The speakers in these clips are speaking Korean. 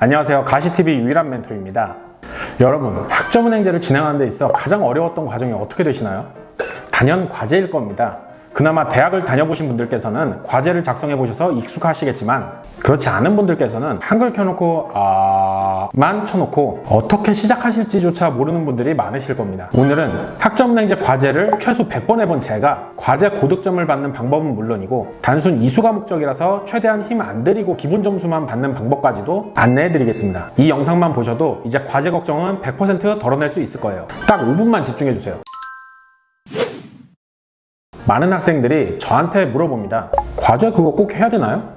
안녕하세요. 가시TV 유일한 멘토입니다. 여러분, 학점은행제를 진행하는 데 있어 가장 어려웠던 과정이 어떻게 되시나요? 단연 과제일 겁니다. 그나마 대학을 다녀보신 분들께서는 과제를 작성해 보셔서 익숙하시겠지만, 그렇지 않은 분들께서는 한글 켜놓고 만 쳐놓고 어떻게 시작하실지조차 모르는 분들이 많으실 겁니다. 오늘은 학점은행제 과제를 최소 100번 해본 제가 과제 고득점을 받는 방법은 물론이고, 단순 이수가 목적이라서 최대한 힘 안 들이고 기본 점수만 받는 방법까지도 안내해 드리겠습니다. 이 영상만 보셔도 이제 과제 걱정은 100% 덜어낼 수 있을 거예요. 딱 5분만 집중해 주세요. 많은 학생들이 저한테 물어봅니다. 과제 그거 꼭 해야 되나요?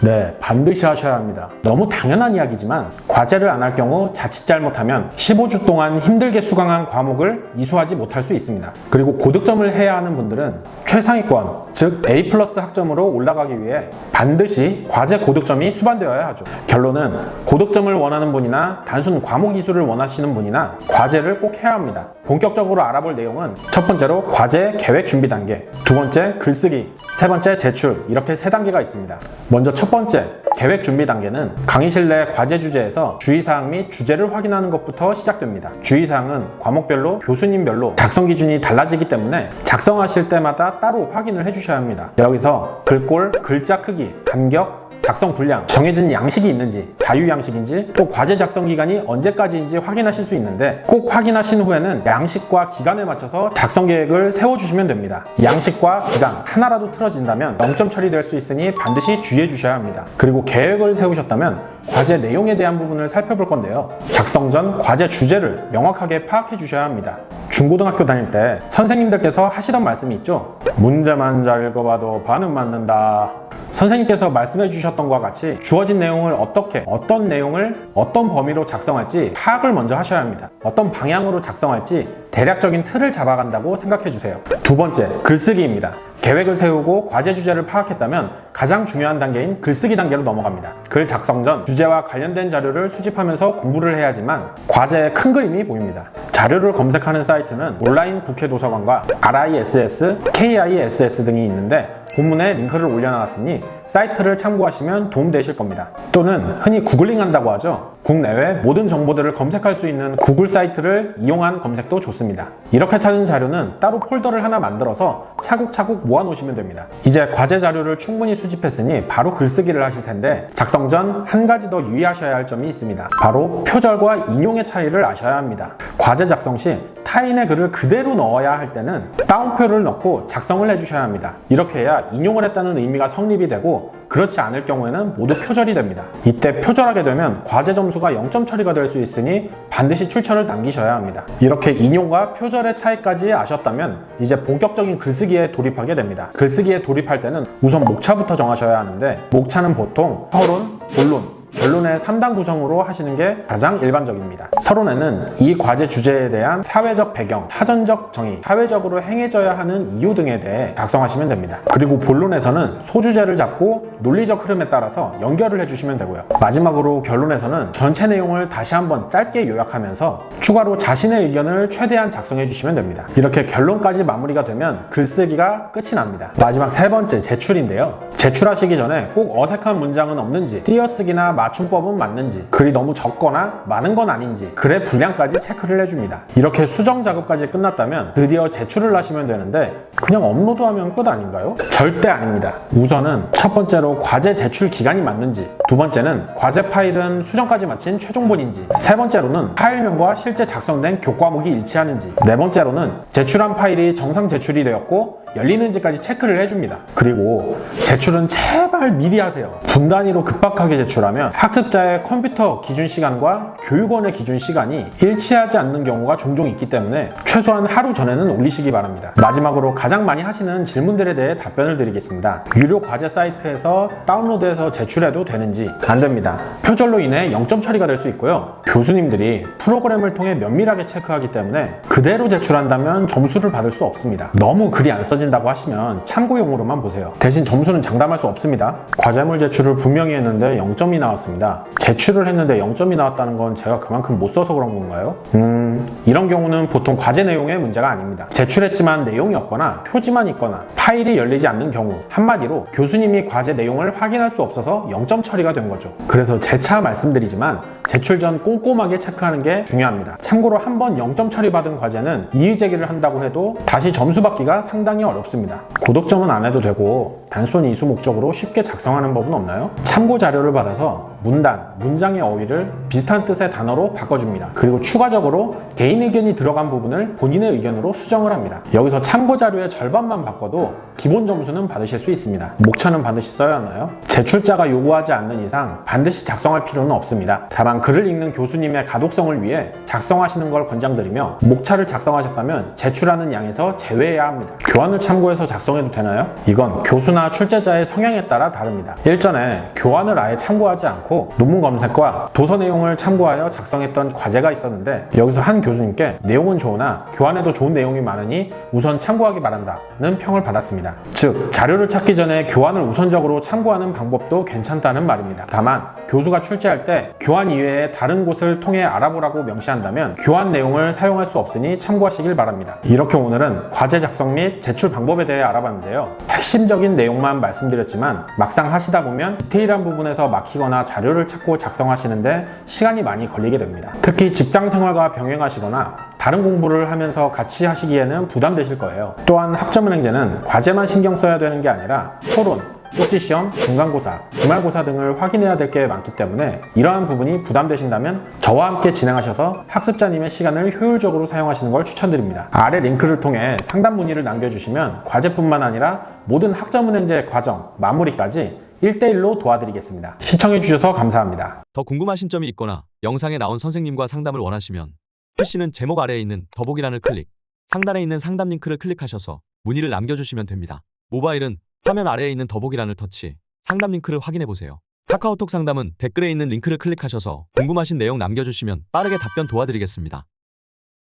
네, 반드시 하셔야 합니다. 너무 당연한 이야기지만 과제를 안 할 경우 자칫 잘못하면 15주 동안 힘들게 수강한 과목을 이수하지 못할 수 있습니다. 그리고 고득점을 해야 하는 분들은 최상위권, 즉 A+ 학점으로 올라가기 위해 반드시 과제 고득점이 수반되어야 하죠. 결론은 고득점을 원하는 분이나 단순 과목 이수를 원하시는 분이나 과제를 꼭 해야 합니다. 본격적으로 알아볼 내용은 첫 번째로 과제 계획 준비 단계, 두 번째 글쓰기, 세 번째 제출, 이렇게 세 단계가 있습니다. 먼저 첫 번째 계획 준비 단계는 강의실 내 과제 주제에서 주의사항 및 주제를 확인하는 것부터 시작됩니다. 주의사항은 과목별로 교수님별로 작성 기준이 달라지기 때문에 작성하실 때마다 따로 확인을 해주셔야 합니다. 여기서 글꼴, 글자 크기, 간격, 작성 분량, 정해진 양식이 있는지, 자유 양식인지, 또 과제 작성 기간이 언제까지인지 확인하실 수 있는데, 꼭 확인하신 후에는 양식과 기간에 맞춰서 작성 계획을 세워주시면 됩니다. 양식과 기간 하나라도 틀어진다면 0점 처리될 수 있으니 반드시 주의해 주셔야 합니다. 그리고 계획을 세우셨다면 과제 내용에 대한 부분을 살펴볼 건데요. 작성 전 과제 주제를 명확하게 파악해 주셔야 합니다. 중고등학교 다닐 때 선생님들께서 하시던 말씀이 있죠. 문제만 잘 읽어봐도 반은 맞는다. 선생님께서 말씀해 주셨던 것과 같이 주어진 내용을 어떤 내용을 어떤 범위로 작성할지 파악을 먼저 하셔야 합니다. 어떤 방향으로 작성할지 대략적인 틀을 잡아간다고 생각해 주세요. 두 번째, 글쓰기입니다. 계획을 세우고 과제 주제를 파악했다면 가장 중요한 단계인 글쓰기 단계로 넘어갑니다. 글 작성 전 주제와 관련된 자료를 수집하면서 공부를 해야지만 과제의 큰 그림이 보입니다. 자료를 검색하는 사이트는 온라인 국회 도서관과 RISS, KISS 등이 있는데 본문에 링크를 올려놨으니 사이트를 참고하시면 도움되실 겁니다. 또는 흔히 구글링 한다고 하죠. 국내외 모든 정보들을 검색할 수 있는 구글 사이트를 이용한 검색도 좋습니다. 이렇게 찾은 자료는 따로 폴더를 하나 만들어서 차곡차곡 모아 놓으시면 됩니다. 이제 과제 자료를 충분히 수집했으니 바로 글쓰기를 하실 텐데, 작성 전 한 가지 더 유의하셔야 할 점이 있습니다. 바로 표절과 인용의 차이를 아셔야 합니다. 과제 작성 시 타인의 글을 그대로 넣어야 할 때는 따옴표를 넣고 작성을 해주셔야 합니다. 이렇게 해야 인용을 했다는 의미가 성립이 되고, 그렇지 않을 경우에는 모두 표절이 됩니다. 이때 표절하게 되면 과제 점수가 0점 처리가 될 수 있으니 반드시 출처를 남기셔야 합니다. 이렇게 인용과 표절의 차이까지 아셨다면 이제 본격적인 글쓰기에 돌입하게 됩니다. 글쓰기에 돌입할 때는 우선 목차부터 정하셔야 하는데, 목차는 보통 서론, 본론, 결론의 3단 구성으로 하시는 게 가장 일반적입니다. 서론에는 이 과제 주제에 대한 사회적 배경, 사전적 정의, 사회적으로 행해져야 하는 이유 등에 대해 작성하시면 됩니다. 그리고 본론에서는 소주제를 잡고 논리적 흐름에 따라서 연결을 해주시면 되고요. 마지막으로 결론에서는 전체 내용을 다시 한번 짧게 요약하면서 추가로 자신의 의견을 최대한 작성해 주시면 됩니다. 이렇게 결론까지 마무리가 되면 글쓰기가 끝이 납니다. 마지막 세 번째, 제출인데요. 제출하시기 전에 꼭 어색한 문장은 없는지, 띄어쓰기나 맞춤법은 맞는지, 글이 너무 적거나 많은 건 아닌지, 글의 분량까지 체크를 해줍니다. 이렇게 수정 작업까지 끝났다면 드디어 제출을 하시면 되는데, 그냥 업로드하면 끝 아닌가요? 절대 아닙니다. 우선은 첫 번째로 과제 제출 기간이 맞는지, 두 번째는 과제 파일은 수정까지 마친 최종본인지, 세 번째로는 파일명과 실제 작성된 교과목이 일치하는지, 네 번째로는 제출한 파일이 정상 제출이 되었고 열리는지까지 체크를 해줍니다. 그리고 제출은 제발 미리 하세요. 분 단위로 급박하게 제출하면 학습자의 컴퓨터 기준 시간과 교육원의 기준 시간이 일치하지 않는 경우가 종종 있기 때문에 최소한 하루 전에는 올리시기 바랍니다. 마지막으로 가장 많이 하시는 질문들에 대해 답변을 드리겠습니다. 유료 과제 사이트에서 다운로드해서 제출해도 되는지? 안 됩니다. 표절로 인해 0점 처리가 될 수 있고요. 교수님들이 프로그램을 통해 면밀하게 체크하기 때문에 그대로 제출한다면 점수를 받을 수 없습니다. 너무 글이 안 써져 없어진다고 하시면 참고용으로만 보세요. 대신 점수는 장담할 수 없습니다. 과제물 제출을 분명히 했는데 0점이 나왔습니다. 제출을 했는데 0점이 나왔다는 건 제가 그만큼 못 써서 그런 건가요? 이런 경우는 보통 과제 내용의 문제가 아닙니다. 제출했지만 내용이 없거나 표지만 있거나 파일이 열리지 않는 경우, 한마디로 교수님이 과제 내용을 확인할 수 없어서 0점 처리가 된 거죠. 그래서 재차 말씀드리지만 제출 전 꼼꼼하게 체크하는 게 중요합니다. 참고로 한번 0점 처리받은 과제는 이의 제기를 한다고 해도 다시 점수 받기가 상당히 어렵습니다. 고독점은 안 해도 되고 단순 이수 목적으로 쉽게 작성하는 법은 없나요? 참고 자료를 받아서 문단, 문장의 어휘를 비슷한 뜻의 단어로 바꿔줍니다. 그리고 추가적으로 개인 의견이 들어간 부분을 본인의 의견으로 수정을 합니다. 여기서 참고 자료의 절반만 바꿔도 기본 점수는 받으실 수 있습니다. 목차는 반드시 써야 하나요? 제출자가 요구하지 않는 이상 반드시 작성할 필요는 없습니다. 다만 글을 읽는 교수님의 가독성을 위해 작성하시는 걸 권장드리며, 목차를 작성하셨다면 제출하는 양에서 제외해야 합니다. 교환을 참고해서 작성해도 되나요? 이건 교수나 출제자의 성향에 따라 다릅니다. 일전에 교환을 아예 참고하지 않고 논문 검색과 도서 내용을 참고하여 작성했던 과제가 있었는데, 여기서 한 교수님께 내용은 좋으나 교환에도 좋은 내용이 많으니 우선 참고하기 바란다는 평을 받았습니다. 즉, 자료를 찾기 전에 교환을 우선적으로 참고하는 방법도 괜찮다는 말입니다. 다만 교수가 출제할 때 교환 이외에 다른 곳을 통해 알아보라고 명시한다면 교환 내용을 사용할 수 없으니 참고하시길 바랍니다. 이렇게 오늘은 과제 작성 및 제출 방법에 대해 알아봤는데요. 핵심적인 내용만 말씀드렸지만 막상 하시다 보면 디테일한 부분에서 막히거나 자료를 찾고 작성하시는데 시간이 많이 걸리게 됩니다. 특히 직장 생활과 병행하시거나 다른 공부를 하면서 같이 하시기에는 부담되실 거예요. 또한 학점은행제는 과제만 신경 써야 되는 게 아니라 토론, 쪽지시험, 중간고사, 기말고사 등을 확인해야 될 게 많기 때문에 이러한 부분이 부담되신다면 저와 함께 진행하셔서 학습자님의 시간을 효율적으로 사용하시는 걸 추천드립니다. 아래 링크를 통해 상담 문의를 남겨주시면 과제뿐만 아니라 모든 학점은행제 과정, 마무리까지 1대1로 도와드리겠습니다. 시청해주셔서 감사합니다. 더 궁금하신 점이 있거나 영상에 나온 선생님과 상담을 원하시면 PC는 제목 아래에 있는 더보기란을 클릭, 상단에 있는 상담 링크를 클릭하셔서 문의를 남겨주시면 됩니다. 모바일은 화면 아래에 있는 더보기란을 터치, 상담 링크를 확인해보세요. 카카오톡 상담은 댓글에 있는 링크를 클릭하셔서 궁금하신 내용 남겨주시면 빠르게 답변 도와드리겠습니다.